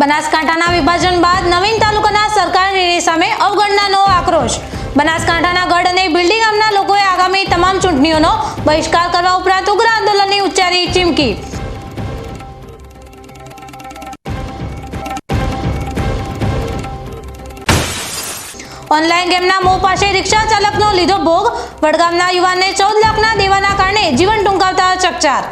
બનાસકાંઠાના વિભાજન બાદ નવીન તાલુકાના સરકારી નિર્ણય સામે અવગણનાનો આક્રોશ। બનાસકાંઠાના ગઢ અને ભીલડી ગામના લોકોએ આગામી તમામ ચૂંટણીઓનો બહિષ્કાર કરવા ઉપરાંત ઉગ્ર આંદોલનની ઉચ્ચારી ચીમકી। ઓનલાઈન ગેમના મોહ પાસે રિક્ષા ચાલકનો લીધો ભોગ। વડગામના યુવાનને 14 લાખના દેવાના કારણે જીવન ટૂંકાવતા ચકચાર।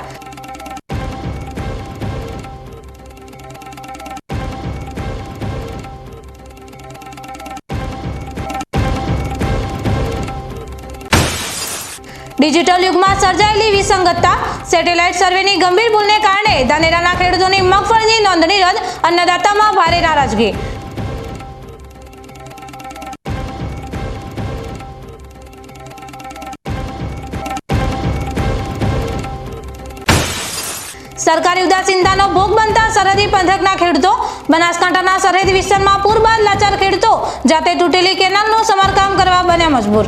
ડિજિટલ યુગમાં સર્જાયેલી વિસંગતતા। સેટેલાઇટ સર્વેની ગંભીર ભૂલને કારણે ધાનેરાના ખેડૂતોની મગફળીની નોંધણી રદ। અન્નદાતામાં ભારે નારાજગી। સરકારી ઉદાસીનતાનો ભોગ બનતા સરહદી પંથકના ખેડૂતો। બનાસકાંઠાના સરહદી વિસ્તારમાં પૂર બાદ લાચાર ખેડૂતો જાતે તૂટેલી કેનાલનું સમારકામ કરવા બન્યા મજબૂર।